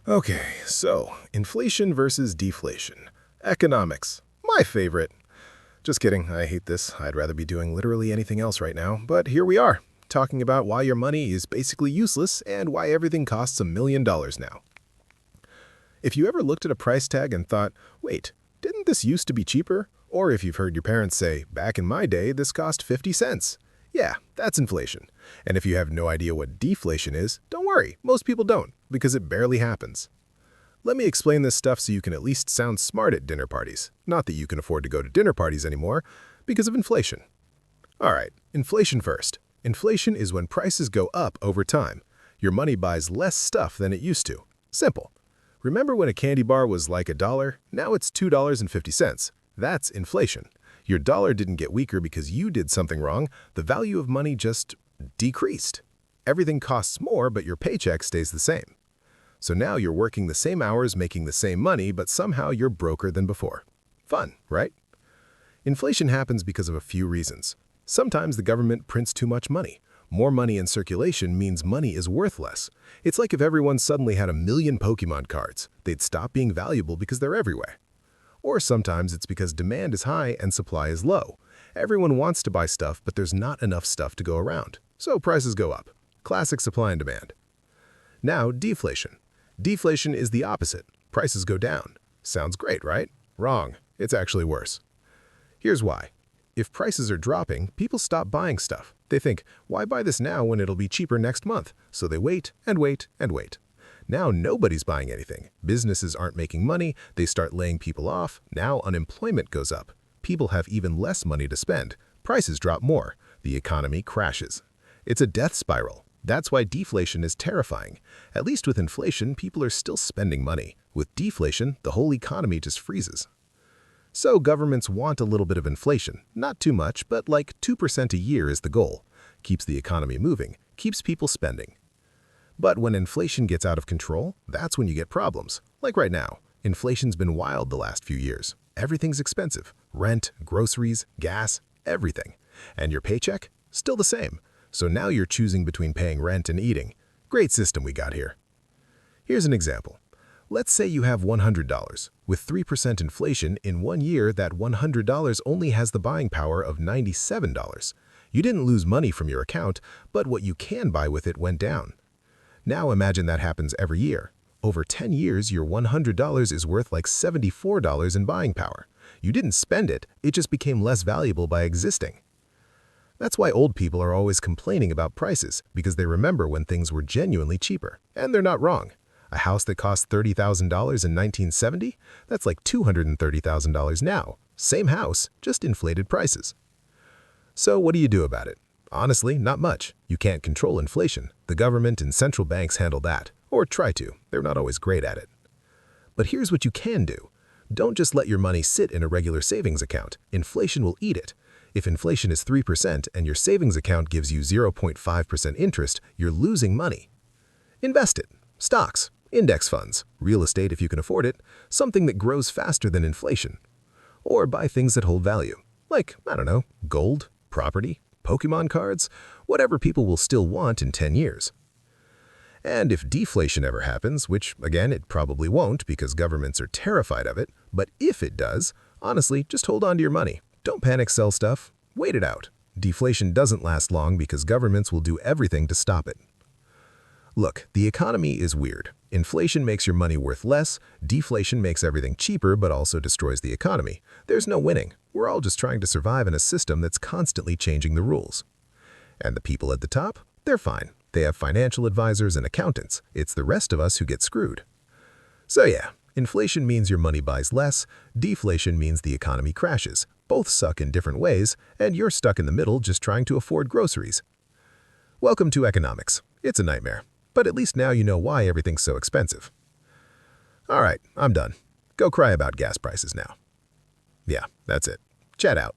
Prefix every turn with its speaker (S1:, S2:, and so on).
S1: Okay, so inflation versus deflation. Economics. My favorite. Just kidding, I hate this. I'd rather be doing literally anything else right now. But here we are, talking about why your money is basically useless and why everything costs $1 million now. If you ever looked at a price tag and thought, wait, didn't this used to be cheaper? Or if you've heard your parents say, back in my day, this cost 50 cents. Yeah, that's inflation. And if you have no idea what deflation is, don't worry, most people don't, because it barely happens. Let me explain this stuff so you can at least sound smart at dinner parties. Not that you can afford to go to dinner parties anymore, because of inflation. Alright, inflation first. Inflation is when prices go up over time. Your money buys less stuff than it used to. Simple. Remember when a candy bar was like $1? Now it's $2.50. That's inflation. Your dollar didn't get weaker because you did something wrong. The value of money just decreased. Everything costs more, but your paycheck stays the same. So now you're working the same hours, making the same money, but somehow you're broker than before. Fun, right? Inflation happens because of a few reasons. Sometimes the government prints too much money. More money in circulation means money is worth less. It's like if everyone suddenly had 1,000,000 Pokemon cards. They'd stop being valuable because they're everywhere. Or sometimes it's because demand is high and supply is low. Everyone wants to buy stuff, but there's not enough stuff to go around. So prices go up. Classic supply and demand. Now, deflation. Deflation is the opposite. Prices go down. Sounds great, right? Wrong. It's actually worse. Here's why. If prices are dropping, people stop buying stuff. They think, why buy this now when it'll be cheaper next month? So they wait and wait and wait. Now nobody's buying anything. Businesses aren't making money. They start laying people off. Now unemployment goes up. People have even less money to spend. Prices drop more. The economy crashes. It's a death spiral. That's why deflation is terrifying. At least with inflation, people are still spending money. With deflation, the whole economy just freezes. So governments want a little bit of inflation. Not too much, but like 2% a year is the goal. Keeps the economy moving, keeps people spending. But when inflation gets out of control, that's when you get problems. Like right now, inflation's been wild the last few years. Everything's expensive. Rent, groceries, gas, everything. And your paycheck? Still the same. So now you're choosing between paying rent and eating. Great system we got here. Here's an example. Let's say you have $100. With 3% inflation, in 1 year, that $100 only has the buying power of $97. You didn't lose money from your account, but what you can buy with it went down. Now imagine that happens every year. Over 10 years, your $100 is worth like $74 in buying power. You didn't spend it, it just became less valuable by existing. That's why old people are always complaining about prices, because they remember when things were genuinely cheaper. And they're not wrong. A house that cost $30,000 in 1970? That's like $230,000 now. Same house, just inflated prices. So what do you do about it? Honestly, not much. You can't control inflation. The government and central banks handle that. Or try to. They're not always great at it. But here's what you can do. Don't just let your money sit in a regular savings account. Inflation will eat it. If inflation is 3% and your savings account gives you 0.5% interest, you're losing money. Invest it. Stocks, index funds, real estate if you can afford it, something that grows faster than inflation. Or buy things that hold value. Like, I don't know, gold, property, Pokemon cards, whatever people will still want in 10 years. And if deflation ever happens, which again it probably won't because governments are terrified of it, but if it does, honestly, just hold on to your money. Don't panic sell stuff. Wait it out. Deflation doesn't last long because governments will do everything to stop it. Look, the economy is weird. Inflation makes your money worth less, deflation makes everything cheaper but also destroys the economy. There's no winning. We're all just trying to survive in a system that's constantly changing the rules. And the people at the top? They're fine. They have financial advisors and accountants. It's the rest of us who get screwed. So yeah, inflation means your money buys less, deflation means the economy crashes. Both suck in different ways, and you're stuck in the middle just trying to afford groceries. Welcome to economics. It's a nightmare. But at least now you know why everything's so expensive. All right, I'm done. Go cry about gas prices now. Yeah, that's it. Chat out.